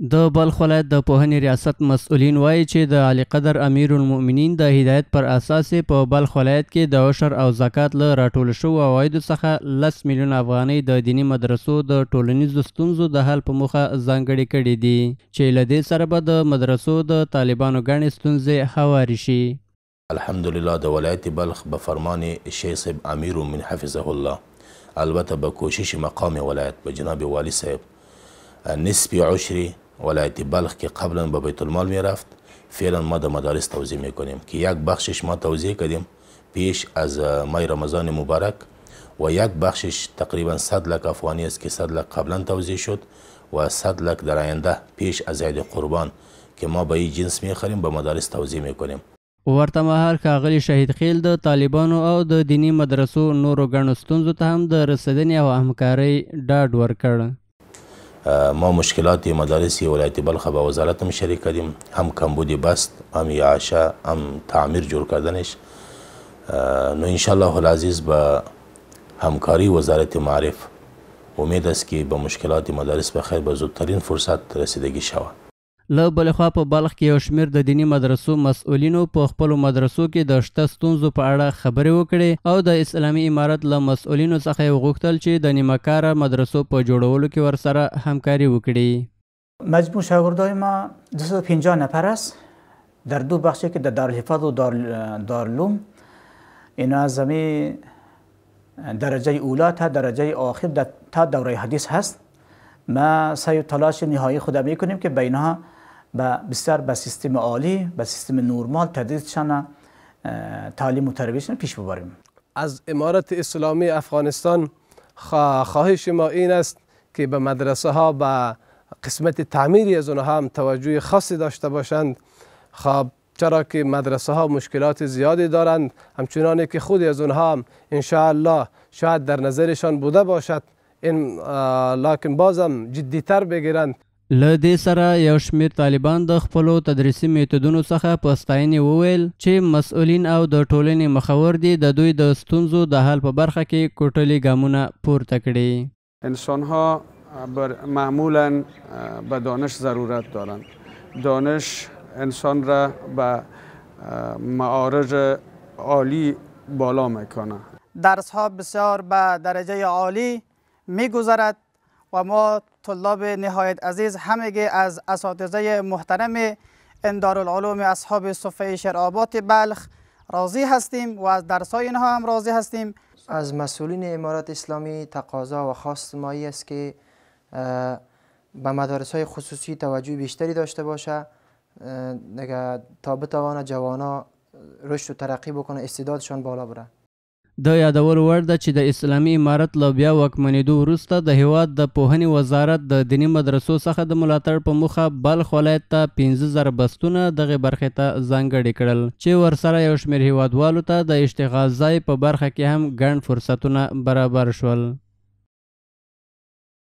د بلخ ولایت د پوهنې ریاست مسؤلین وایي چې د علي قدر امیر المؤمنین د هدایت پر اساس په بلخ ولایت کې د عشر او زکات له راټول شوو عوایدو څخه 10 میلیون افغانۍ د دینی مدرسو د ټولنیزو ستونزو د حل په موخه ځانګړې کړي دي چې له دې سره به د مدرسو د طالبانو ګڼې ستونزې هوارې شي. الحمدلله د ولایت بلخ به فرمان شیخ صاحب امیر من حفظه الله البته به کوشش مقام ولایت به جناب والی صاحب نسبی عشری ولایت بلخ که قبلا به بیت المال میرفت فعلا ما در مدارس توزیع میکنیم که یک بخشش ما توزیع کردیم پیش از ماه رمضان مبارک و یک بخشش تقریبا 100 لک افغانی است که 100 لک قبلا توزیع شد و 100 لک در آینده پیش از عید قربان که ما به این جنس میخریم به مدارس توزیع میکنیم. ورته مهال ښاغلي شهید خیل د طالبانو او د دینی مدرسو نورو ګڼو ستونزو ته هم د رسیدنې او همکارۍ ډاډ ورکړ. ما مشکلات مدارس ولایت بلخ با وزارت هم شریک کردیم، هم کمبود بست، هم اعاشه، هم تعمیر جور کردنش. نو انشالله العزیز با همکاری وزارت معارف امید است که به مشکلات مدارس بخیر به زودترین فرصت رسیدگی شود. له بلې خوا په بلخ کې یو شمېر د دیني مدرسو مسؤلینو په خپلو مدرسو کې د شته ستونزو په اړه خبرې وکړې او د اسلامي امارت له مسؤلینو څخه یې وغوښتل چې د نیمه کاره مدرسو په جوړولو کې ورسره همکاري وکړي. مجموع شاگردای ما 250 نفر است در دو بخشی که در دارالحفاظ و دارالعلوم. اینا از درجه اولا تا درجه آخر تا دوره حدیث هست. ما سعی و تلاش نهایی خود میکنیم که بینها بسیار به سیستم عالی به سیستم نورمال تدریسشان تعلیم و تربیتشان پیش ببریم. از امارت اسلامی افغانستان خواهش ما این است که به مدرسه ها به قسمت تعمیری از اونها هم توجه خاصی داشته باشند. خب چرا که مدرسه ها مشکلات زیادی دارند، همچنانه که خود از اونها هم انشاءالله شاید در نظرشان بوده باشد این لکن بازم جدیتر بگیرند. له دې سره یو شمېر طالبان د خپلو تدریسي میتودونو څخه په ستاینې وویل چې مسؤلین او د ټولنې مخور دي د دوی د ستونزو د حل په برخه کې کوټلي ګامونه پورته کړي. انسانها معمولا به دانش ضرورت دارند. دانش انسان را به معارج عالی بالا میکنه. درس ها بسیار به درجه عالی میگذرد و ما طلاب نهایت عزیز همگی از اساتذه محترم این دارالعلوم اصحاب صفه شیرآباد بلخ راضی هستیم و از درس‌های اینها هم راضی هستیم. از مسئولین امارت اسلامی تقاضا و خواست مایی است که به مدارس‌های خصوصی توجه بیشتری داشته باشه تا بتوانه جوانا رشد و ترقی بکنه، استعدادشان بالا بره. د یادولو وړ ده چې د اسلامي امارت له بیا واکمنېدو وروسته د هیواد د پوهنې وزارت د دیني مدرسو څخه د ملاتړ په موخه بلخ ولایت ته 15,000 بستونه دغې برخې ته ځانګړي کړل چې ورسره یو شمېر هیوادوالو ته د اشتغال ځای په برخه کې هم ګڼ فرصتونه برابر شول.